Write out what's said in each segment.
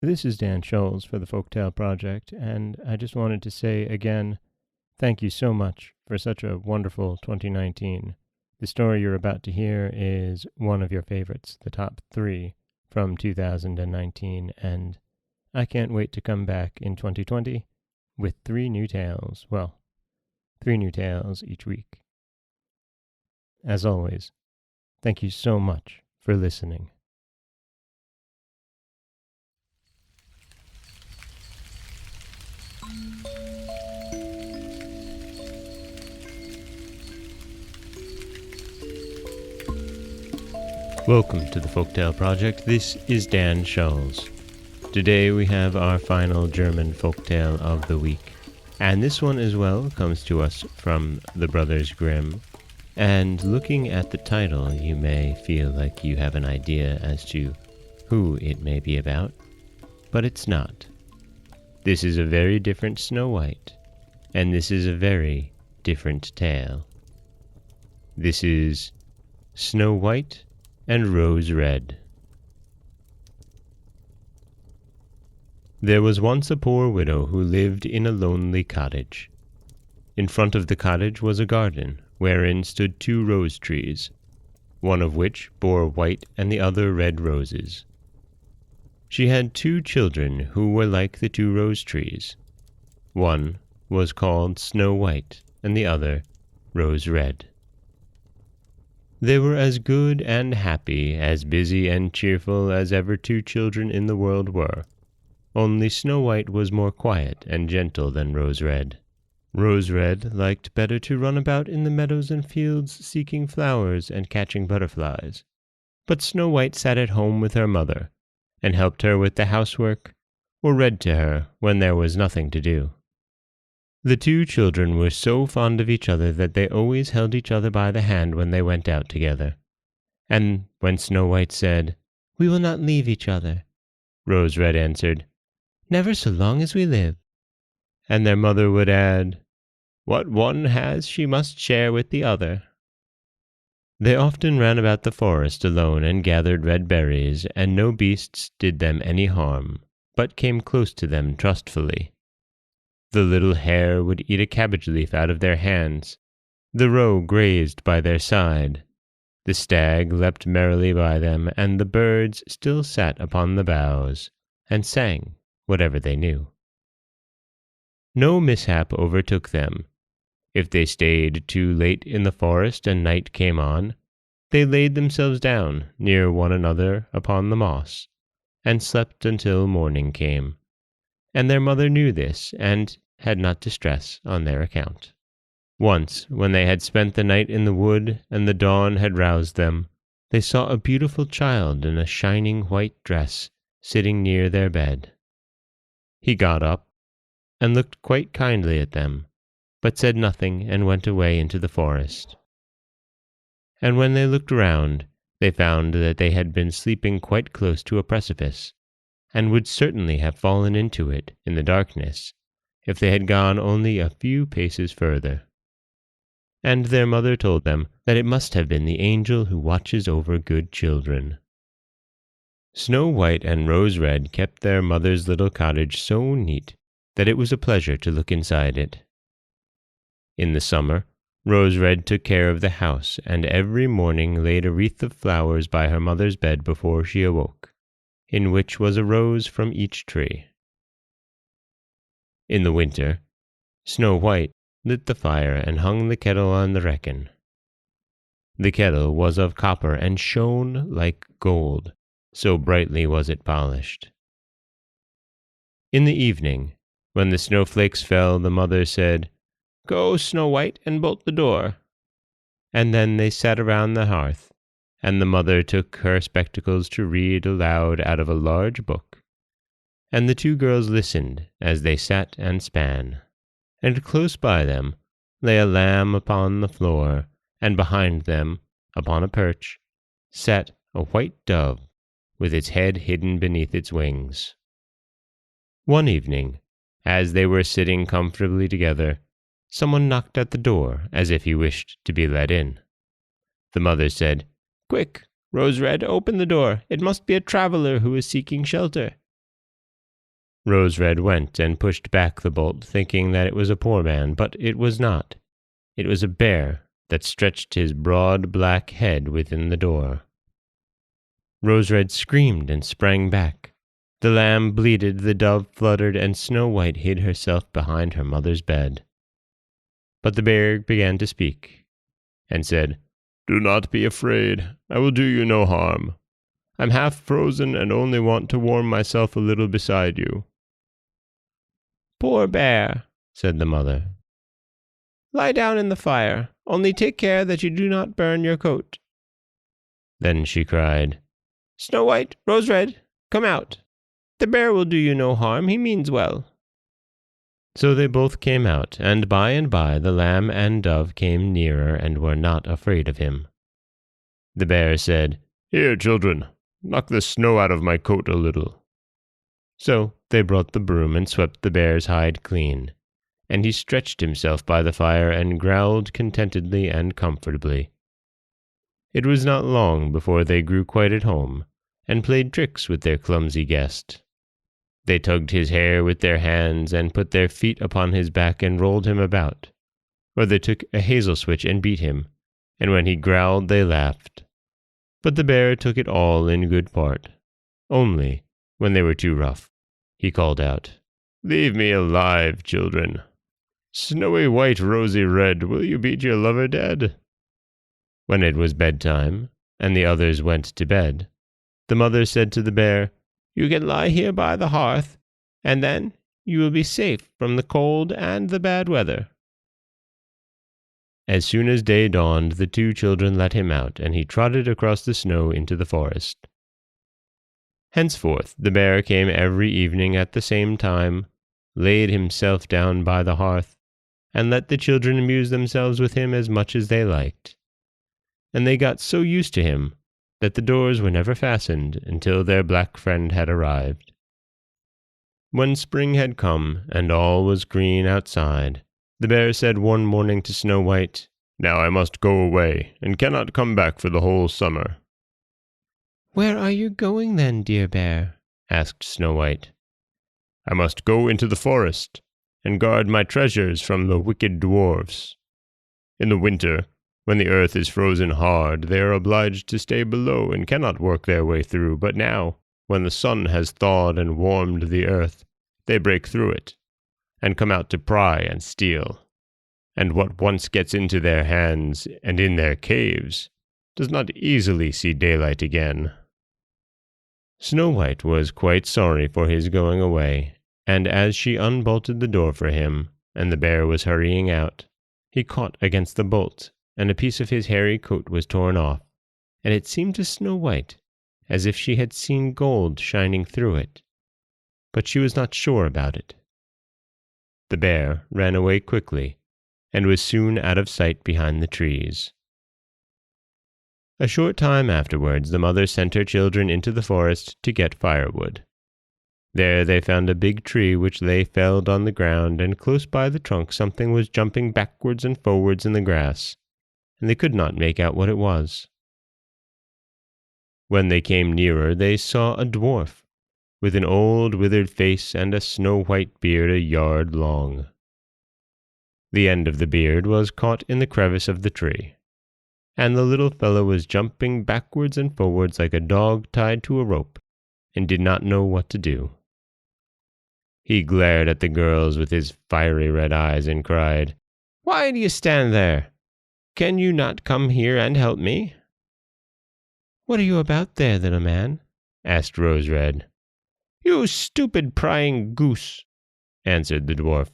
This is Dan Scholes for the Folktale Project, and I just wanted to say again, thank you so much for such a wonderful 2019. The story you're about to hear is one of your favorites, the top three from 2019, and I can't wait to come back in 2020 with three new tales. Well, three new tales each week. As always, thank you so much for listening. Welcome to the Folktale Project. This is Dan Scholes. Today we have our final German folktale of the week. And this one as well comes to us from the Brothers Grimm. And looking at the title, you may feel like you have an idea as to who it may be about, but it's not. This is a very different Snow White, and this is a very different tale. This is Snow White and Rose Red. There was once a poor widow who lived in a lonely cottage. In front of the cottage was a garden, wherein stood 2 rose trees, one of which bore white and the other red roses. She had 2 children who were like the 2 rose trees. One was called Snow White, and the other Rose Red. They were as good and happy, as busy and cheerful as ever 2 children in the world were. Only Snow White was more quiet and gentle than Rose Red. Rose Red liked better to run about in the meadows and fields seeking flowers and catching butterflies. But Snow White sat at home with her mother, and helped her with the housework, or read to her when there was nothing to do. The 2 children were so fond of each other that they always held each other by the hand when they went out together. And when Snow White said, "We will not leave each other," Rose Red answered, "Never so long as we live." And their mother would add, "What one has she must share with the other." They often ran about the forest alone and gathered red berries, and no beasts did them any harm, but came close to them trustfully. The little hare would eat a cabbage leaf out of their hands. The roe grazed by their side. The stag leapt merrily by them, and the birds still sat upon the boughs, and sang whatever they knew. No mishap overtook them. If they stayed too late in the forest and night came on, they laid themselves down near one another upon the moss, and slept until morning came. And their mother knew this, and had not distress on their account. Once, when they had spent the night in the wood, and the dawn had roused them, they saw a beautiful child in a shining white dress sitting near their bed. He got up, and looked quite kindly at them, but said nothing and went away into the forest. And when they looked round, they found that they had been sleeping quite close to a precipice, and would certainly have fallen into it in the darkness, if they had gone only a few paces further. And their mother told them that it must have been the angel who watches over good children. Snow White and Rose Red kept their mother's little cottage so neat that it was a pleasure to look inside it. In the summer, Rose Red took care of the house, and every morning laid a wreath of flowers by her mother's bed before she awoke, in which was a rose from each tree. In the winter, Snow White lit the fire and hung the kettle on the wrekin. The kettle was of copper and shone like gold, so brightly was it polished. In the evening, when the snowflakes fell, the mother said, "Go, Snow White, and bolt the door." And then they sat around the hearth, and the mother took her spectacles to read aloud out of a large book. And the 2 girls listened as they sat and span. And close by them lay a lamb upon the floor, and behind them, upon a perch, sat a white dove with its head hidden beneath its wings. One evening, as they were sitting comfortably together, someone knocked at the door as if he wished to be let in. The mother said, "Quick, Rose Red, open the door. It must be a traveler who is seeking shelter." Rose Red went and pushed back the bolt, thinking that it was a poor man, but it was not. It was a bear that stretched his broad black head within the door. Rose Red screamed and sprang back. The lamb bleated, the dove fluttered, and Snow White hid herself behind her mother's bed. But the bear began to speak, and said, "Do not be afraid. I will do you no harm. I'm half frozen and only want to warm myself a little beside you." "Poor bear," said the mother. "Lie down in the fire, only take care that you do not burn your coat." Then she cried, "Snow White, Rose Red, come out. The bear will do you no harm, he means well." So they both came out, and by the lamb and dove came nearer and were not afraid of him. The bear said, "Here, children, knock the snow out of my coat a little." So they brought the broom and swept the bear's hide clean, and he stretched himself by the fire and growled contentedly and comfortably. It was not long before they grew quite at home, and played tricks with their clumsy guest. They tugged his hair with their hands, and put their feet upon his back and rolled him about, or they took a hazel switch and beat him, and when he growled they laughed. But the bear took it all in good part. Only, when they were too rough, he called out, "Leave me alive, children. Snowy White, Rosy Red, will you beat your lover dead?" When it was bedtime, and the others went to bed, the mother said to the bear, "You can lie here by the hearth, and then you will be safe from the cold and the bad weather." As soon as day dawned, the two children let him out, and he trotted across the snow into the forest. Henceforth the bear came every evening at the same time, laid himself down by the hearth, and let the children amuse themselves with him as much as they liked. And they got so used to him that the doors were never fastened until their black friend had arrived. When spring had come and all was green outside, the bear said one morning to Snow White, "Now I must go away, and cannot come back for the whole summer." "Where are you going then, dear bear?" asked Snow White. "I must go into the forest, and guard my treasures from the wicked dwarfs. In the winter, when the earth is frozen hard, they are obliged to stay below and cannot work their way through, but now, when the sun has thawed and warmed the earth, they break through it, and come out to pry and steal. And what once gets into their hands and in their caves does not easily see daylight again." Snow White was quite sorry for his going away, and as she unbolted the door for him, and the bear was hurrying out, he caught against the bolt, and a piece of his hairy coat was torn off, and it seemed to Snow White as if she had seen gold shining through it, but she was not sure about it. The bear ran away quickly, and was soon out of sight behind the trees. A short time afterwards the mother sent her children into the forest to get firewood. There they found a big tree which lay felled on the ground, and close by the trunk something was jumping backwards and forwards in the grass, and they could not make out what it was. When they came nearer they saw a dwarf, with an old withered face and a snow-white beard a yard long. The end of the beard was caught in the crevice of the tree, and the little fellow was jumping backwards and forwards like a dog tied to a rope, and did not know what to do. He glared at the girls with his fiery red eyes and cried, "Why do you stand there? Can you not come here and help me?" "What are you about there, little man?" asked Rose Red. "You stupid prying goose," answered the dwarf.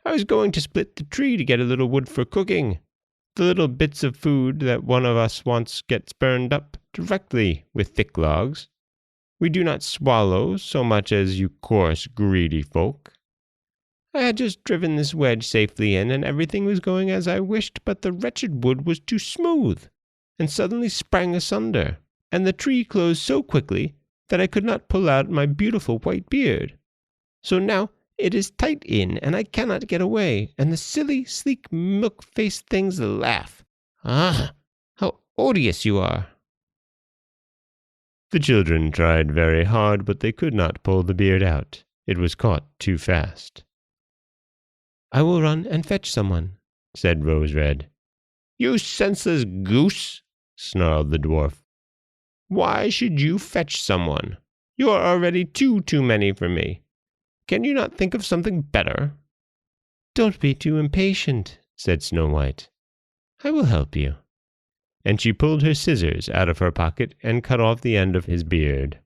"I was going to split the tree to get a little wood for cooking. The little bits of food that one of us wants gets burned up directly with thick logs. We do not swallow so much as you coarse, greedy folk. I had just driven this wedge safely in, and everything was going as I wished, but the wretched wood was too smooth, and suddenly sprang asunder, and the tree closed so quickly that I could not pull out my beautiful white beard. So now it is tight in, and I cannot get away, and the silly, sleek, milk-faced things laugh. Ah, how odious you are!" The children tried very hard, but they could not pull the beard out, It was caught too fast. "I will run and fetch someone," said Rose Red. "You senseless goose," snarled the dwarf. "Why should you fetch someone? You are already too many for me. Can you not think of something better?" "Don't be too impatient," said Snow White. "I will help you." And she pulled her scissors out of her pocket and cut off the end of his beard.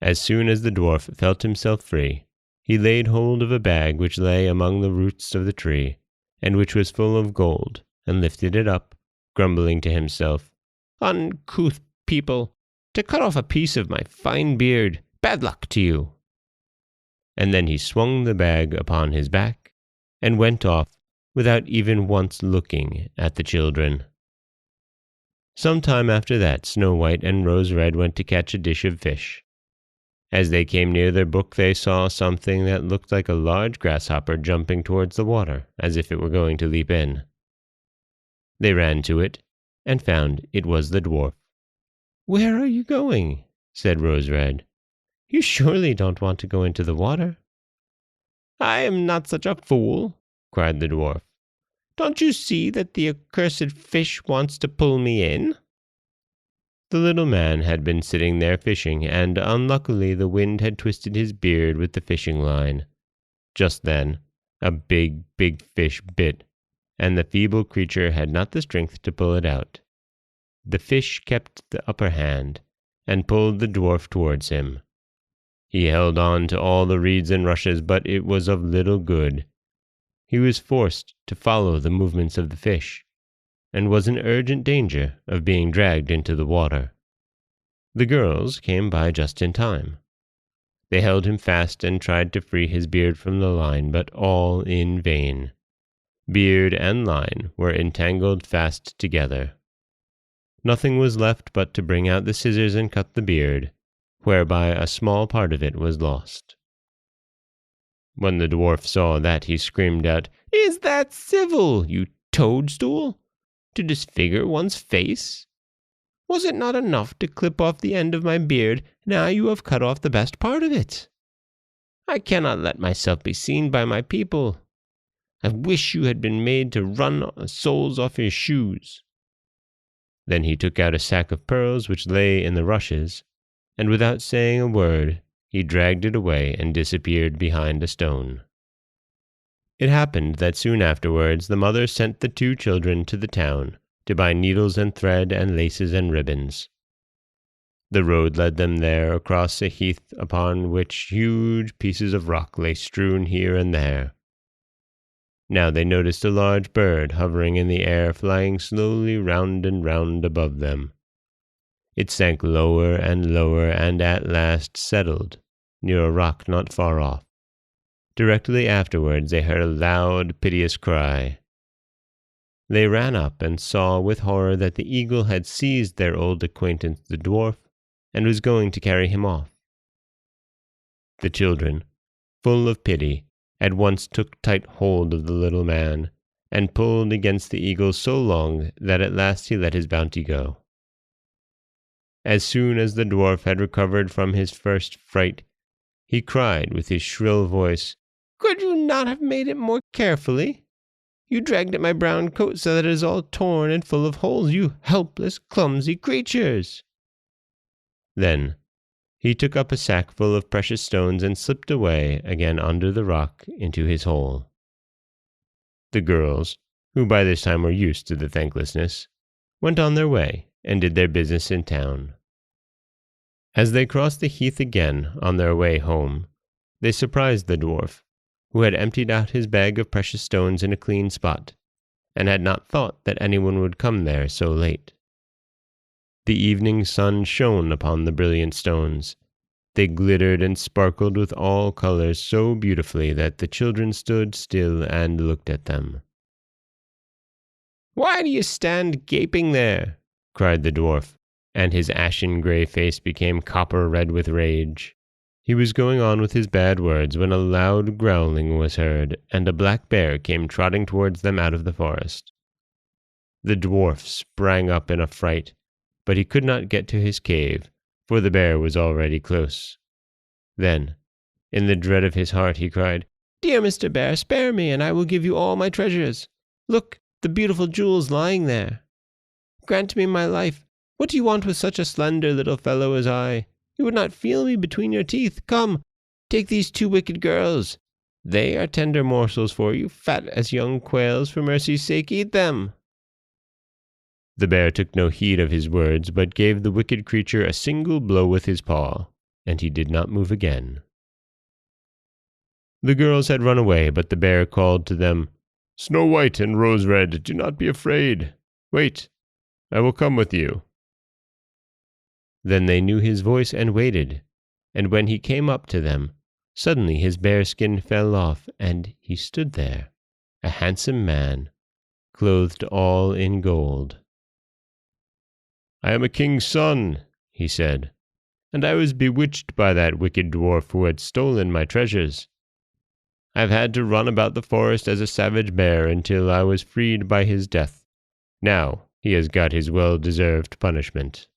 As soon as the dwarf felt himself free, he laid hold of a bag which lay among the roots of the tree, and which was full of gold, and lifted it up, grumbling to himself, "Uncouth people, to cut off a piece of my fine beard, bad luck to you!" And then he swung the bag upon his back, and went off without even once looking at the children. Some time after that, Snow White and Rose Red went to catch a dish of fish. As they came near their brook, they saw something that looked like a large grasshopper jumping towards the water, as if it were going to leap in. They ran to it, and found it was the dwarf. "Where are you going?" said Rose Red. "You surely don't want to go into the water." "I am not such a fool," cried the dwarf. "Don't you see that the accursed fish wants to pull me in?" The little man had been sitting there fishing, and unluckily the wind had twisted his beard with the fishing line. Just then, a big fish bit, and the feeble creature had not the strength to pull it out. The fish kept the upper hand, and pulled the dwarf towards him. He held on to all the reeds and rushes, but it was of little good. He was forced to follow the movements of the fish, and was in urgent danger of being dragged into the water. The girls came by just in time. They held him fast and tried to free his beard from the line, but all in vain. Beard and line were entangled fast together. Nothing was left but to bring out the scissors and cut the beard, whereby a small part of it was lost. When the dwarf saw that, he screamed out, "Is that civil, you toadstool? To disfigure one's face? Was it not enough to clip off the end of my beard? Now you have cut off the best part of it. I cannot let myself be seen by my people. I wish you had been made to run the soles off your shoes." Then he took out a sack of pearls which lay in the rushes, and without saying a word, he dragged it away and disappeared behind a stone. It happened that soon afterwards the mother sent the two children to the town to buy needles and thread and laces and ribbons. The road led them there across a heath upon which huge pieces of rock lay strewn here and there. Now they noticed a large bird hovering in the air, flying slowly round and round above them. It sank lower and lower, and at last settled near a rock not far off. Directly afterwards they heard a loud, piteous cry. They ran up and saw with horror that the eagle had seized their old acquaintance the dwarf, and was going to carry him off. The children, full of pity, at once took tight hold of the little man, and pulled against the eagle so long that at last he let his bounty go. As soon as the dwarf had recovered from his first fright, he cried with his shrill voice, "Could you not have made it more carefully? You dragged at my brown coat so that it is all torn and full of holes, you helpless, clumsy creatures." Then he took up a sack full of precious stones and slipped away again under the rock into his hole. The girls, who by this time were used to the thanklessness, went on their way and did their business in town. As they crossed the heath again on their way home, they surprised the dwarf, who had emptied out his bag of precious stones in a clean spot, and had not thought that anyone would come there so late. The evening sun shone upon the brilliant stones. They glittered and sparkled with all colors so beautifully that the children stood still and looked at them. "Why do you stand gaping there?" cried the dwarf, and his ashen gray face became copper red with rage. He was going on with his bad words when a loud growling was heard, and a black bear came trotting towards them out of the forest. The dwarf sprang up in a fright, but he could not get to his cave, for the bear was already close. Then, in the dread of his heart, he cried, "Dear Mr. Bear, spare me, and I will give you all my treasures. Look, the beautiful jewels lying there. Grant me my life. What do you want with such a slender little fellow as I? You would not feel me between your teeth. Come, take these 2 wicked girls. They are tender morsels for you, fat as young quails. For mercy's sake, eat them." The bear took no heed of his words, but gave the wicked creature a single blow with his paw, and he did not move again. The girls had run away, but the bear called to them, "Snow White and Rose Red, do not be afraid. Wait, I will come with you." Then they knew his voice and waited, and when he came up to them, suddenly his bear skin fell off, and he stood there, a handsome man, clothed all in gold. "I am a king's son," he said, "and I was bewitched by that wicked dwarf who had stolen my treasures. I have had to run about the forest as a savage bear until I was freed by his death. Now he has got his well-deserved punishment."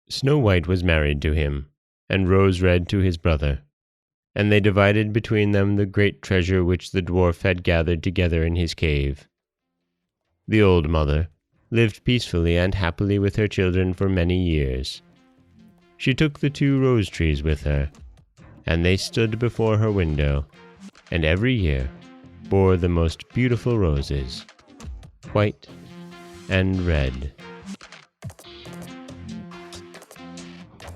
Snow White was married to him, and Rose Red to his brother, and they divided between them the great treasure which the dwarf had gathered together in his cave. The old mother lived peacefully and happily with her children for many years. She took the 2 rose trees with her, and they stood before her window, and every year bore the most beautiful roses, white and red.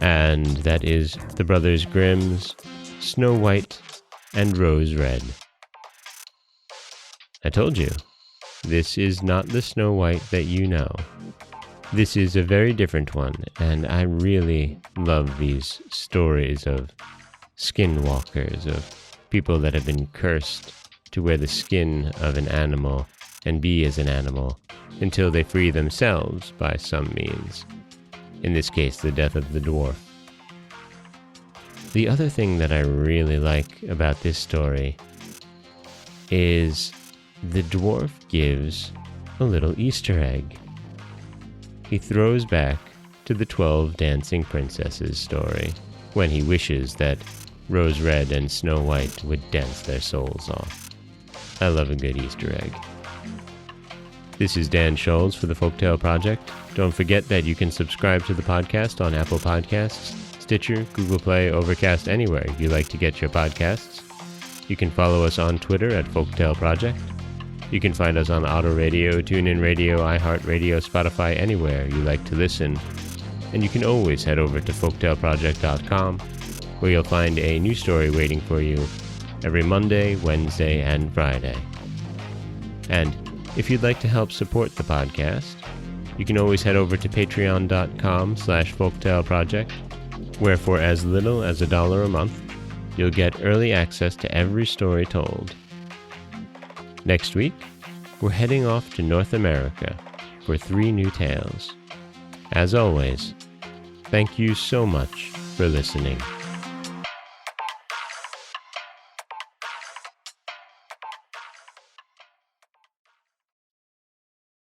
And that is the Brothers Grimm's Snow White and Rose Red. I told you, this is not the Snow White that you know. This is a very different one, and I really love these stories of skinwalkers, of people that have been cursed to wear the skin of an animal and be as an animal until they free themselves by some means. In this case, the death of the dwarf. The other thing that I really like about this story is the dwarf gives a little Easter egg. He throws back to the 12 Dancing Princesses story when he wishes that Rose Red and Snow White would dance their souls off. I love a good Easter egg. This is Dan Scholes for the Folktale Project. Don't forget that you can subscribe to the podcast on Apple Podcasts, Stitcher, Google Play, Overcast, anywhere you like to get your podcasts. You can follow us on Twitter at Folktale Project. You can find us on Auto Radio, TuneIn Radio, iHeartRadio, Spotify, anywhere you like to listen. And you can always head over to folktaleproject.com, where you'll find a new story waiting for you every Monday, Wednesday, and Friday. And if you'd like to help support the podcast, you can always head over to patreon.com/folktaleproject, where for as little as $1 a month, you'll get early access to every story told. Next week, we're heading off to North America for 3 new tales. As always, thank you so much for listening.